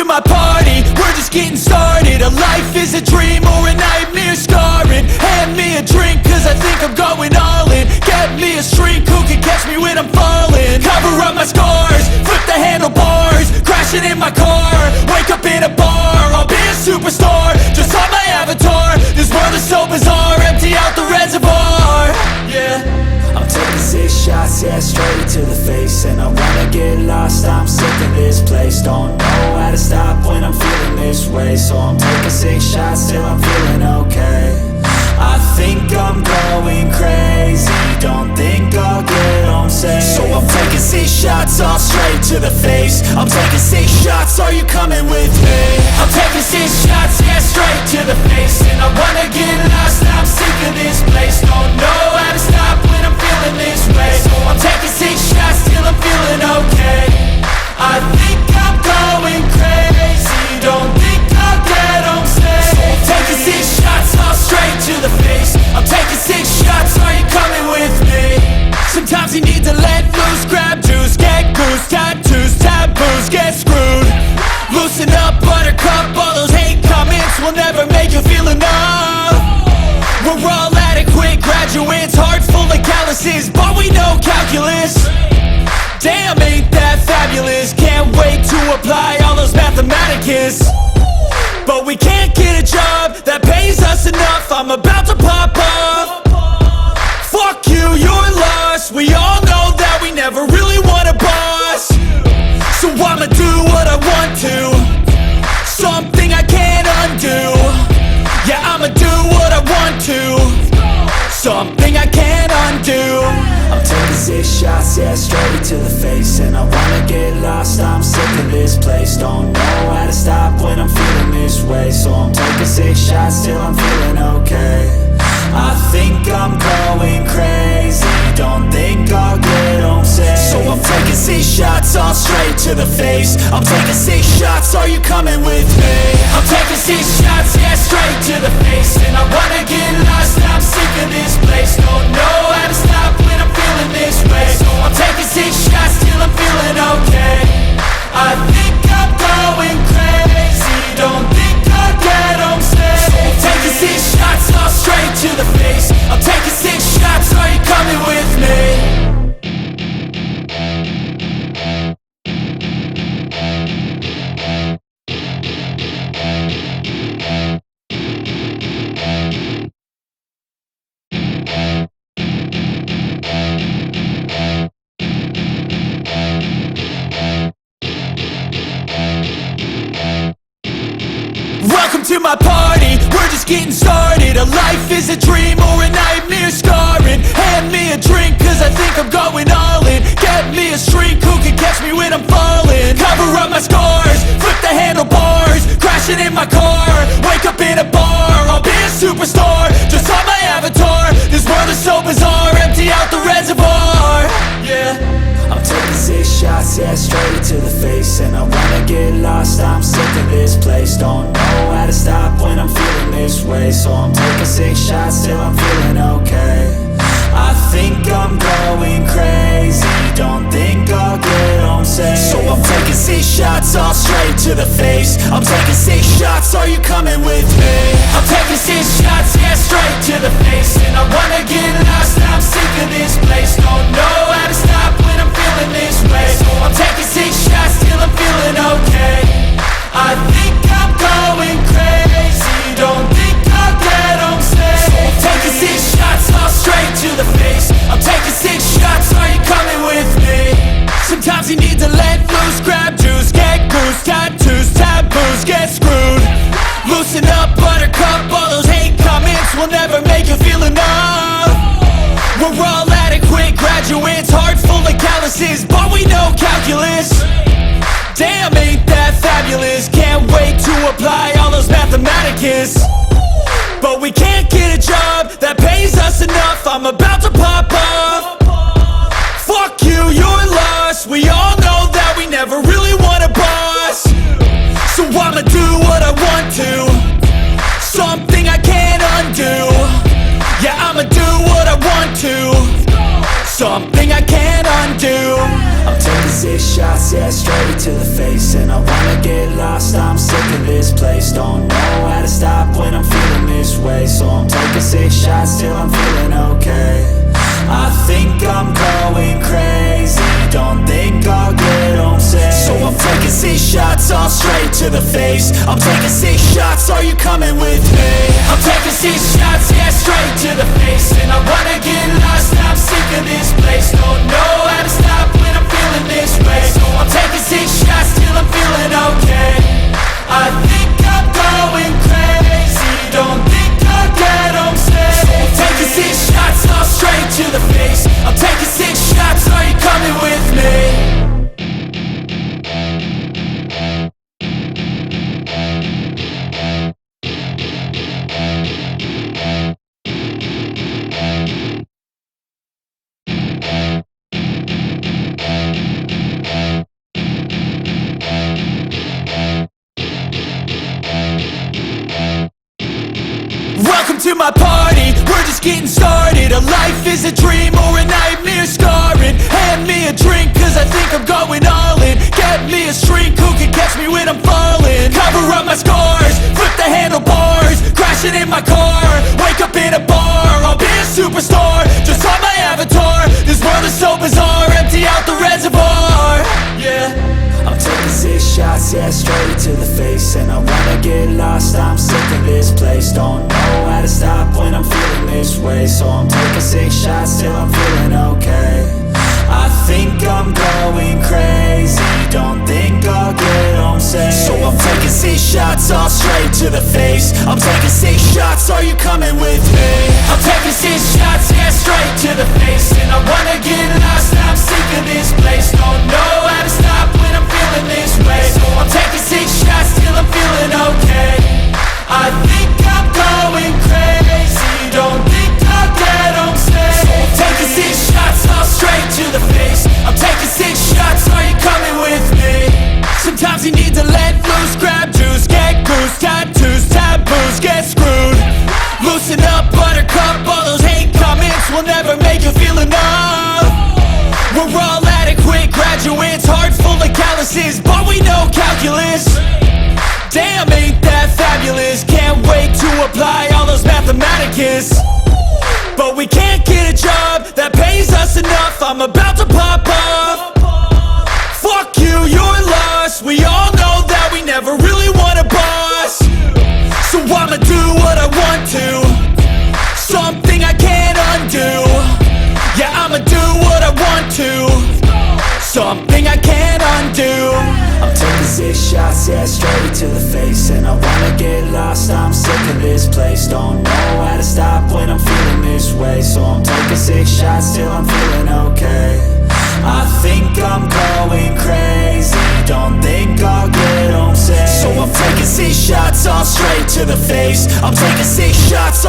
to my party, we're just getting started. A life is a dream or a nightmare scarring. Hand me a drink cause I think I'm going all in. Get me a shrink who can catch me when I'm falling. Cover up my scars, flip the handlebars, crashing in my car, wake up in a bar. I'll be a superstar, just on my avatar. This world is so bizarre, empty out the reservoir. Yeah, I'm taking 6 shots, yeah, straight to the face. And I wanna get lost, I'm sick of this place. Don't know how to stop when I'm feeling this way. So I'm taking 6 shots till I'm feeling okay. I think I'm going crazy, don't think I'll get home safe. So I'm taking 6 shots, all straight to the face. I'm taking 6 shots, are you coming with me? I'm taking 6 shots, yeah, straight to the face. And I wanna get lost, I'm sick of this place. Don't know how to stop when I'm feeling this way. So I'm taking 6 shots till I'm feeling okay. I think I'm going crazy, don't think I'll get home safe. So I'm taking 6 shots, all straight to the face. I'm taking 6 shots, are you coming with me? Sometimes you need to let loose, grab juice, get goose, tattoos, taboos, get screwed. Loosen up, buttercup, all those hate comments will never make you feel enough. We're all adequate graduates, heart full of calluses, but we know calculus. Damn, ain't that fabulous? Can't wait to apply all those mathematicus. But we can't get a job that pays us enough. I'm about to pop up. Fuck you, you're lost. We all know that we never really want a boss. So I'ma do what I want to, something I can't undo. Yeah, I'ma do what I want to, something I can't undo. I'm taking 6 shots, yeah, straight to the face. And I wanna get lost, I'm sick of this place. Don't know how to stop when I'm feeling this way. So I'm taking 6 shots till I'm feeling okay. I think I'm going crazy, don't think I'll get home safe. So I'm taking 6 shots, all straight to the face. I'm taking 6 shots, are you coming with me? I'm taking 6 shots, yeah, straight to the face. And I wanna get lost, I'm sick of this place. Don't know how to stop when I'm feeling this way. So I'm taking 6 shots till I'm feeling okay. I think I'm going crazy, don't think I'll get home safe. So I'm taking 6 shots, all straight to the face. I'm taking 6 shots, are you coming with me? Welcome to my party, we're just getting started. A life is a dream or a nightmare scarring. Hand me a drink cause I think I'm going all in. Get me a shrink who can catch me when I'm falling. Cover up my scars, flip the handlebars, crashing in my car, wake up in a bar. I'll be a superstar, just on my avatar. This world is so bizarre, empty out the reservoir. Yeah, I'm taking 6 shots, yeah, straight to the face. And I wanna get lost, I'm sick of this place. Don't know how to stop when I'm feeling this way. So I'm taking 6 shots till I'm feeling okay. I think I'm going crazy, don't think I'll get home safe. So I'm taking 6 shots, all straight to the face. I'm taking 6 shots, are you coming with me? I'm taking 6 shots, yeah, straight to the face. And I wanna get lost, I'm sick of this place. Don't know how to stop when I'm feeling this way. So I'm taking 6 shots till I'm feeling okay. I think I'm going crazy, don't think I'll get home safe. So I'm taking 6 shots, all straight to the face. I'm taking 6 shots, are you coming with me? Sometimes you need to let loose, grab juice, get goose, tattoos, taboos, get screwed. Loosen up, buttercup, all those hate comments will never make you feel enough. We're all adequate graduates, heart full of calluses, but we know calculus. Damn, ain't that fabulous? Can't wait to apply all those mathematicus. But we can't get a job that pays us enough. I'm about to pop up. Fuck you, you're lost. We all know that we never really want a boss. So I'ma do what I want to, something I can't undo. Yeah, I'ma do what I want to, something I can't undo. I'm taking 6 shots, shots, yeah, straight to the face. And I wanna get lost, I'm sick of this place. Don't know how to stop when I'm feeling this way. So I'm taking 6 shots till I'm feeling okay. I think I'm going crazy, don't think I'll get home safe. So I'm taking 6 shots, all straight to the face. I'm taking 6 shots, are you coming with me? I'm taking 6 shots, yeah, straight to the face. And I wanna get lost, I'm sick of this place. Don't know how to stop when I'm feeling this way. So I'm taking 6 shots till I'm feeling okay. I think I'm going crazy, don't think I'll get home safe. So I'm taking 6 shots, all straight to the face. I'm taking 6 shots, are you coming with me? Welcome to my party, we're just getting started. A life is a dream or a nightmare scarring. Hand me a drink cause I think I'm going all in. Get me a shrink who can catch me when I'm falling. Cover up my scars, flip the handlebars. Crashing in my car, wake up in a bar. I'll be a superstar, just on my avatar. This world is so bizarre, empty out the reservoir. Yeah, I'm taking 6 shots, yeah, straight to the face. And I wanna get lost, I'm sick of this place. Don't know how to stop when I'm feeling this way. So I'm taking 6 shots till I'm feeling okay. I think I'm going crazy, don't think I'll get home safe. So I'm taking 6 shots, all straight to the face. I'm taking 6 shots, are you coming with me? I'm taking 6 shots, yeah, straight to the face. And I wanna get lost, I'm sick of this place. Don't know how to stop when I'm feeling this way. So I'm taking 6 shots till I'm feeling okay. I think I'm going crazy, don't think I'll get home safe. So I'm taking 6 shots, all straight to the face. I'm taking 6 shots, are you coming with me? Sometimes you need to let loose, grab juice, get goose, tattoos, taboos, get screwed. Loosen up, buttercup, all those hate comments will never make you feel enough. We're all adequate graduates, heart full of calluses, but we know calculus. Damn, ain't that fabulous? Can't wait to apply all those mathematicus. But we can't get a job that pays us enough. I'm about to pop off. Fuck you, you're lost. We all know that we never really want a boss. So I'ma do what I want to, something I can't undo. Yeah, I'ma do what I want to, something I can't undo. I'm taking 6 shots, yeah, straight to the face. And I wanna get lost, I'm sick of this place. Don't know how to stop when I'm feeling this way. So I'm taking 6 shots till I'm feeling okay. I think I'm going crazy, don't think I'll get home safe. So I'm taking 6 shots, all straight to the face. I'm taking 6 shots.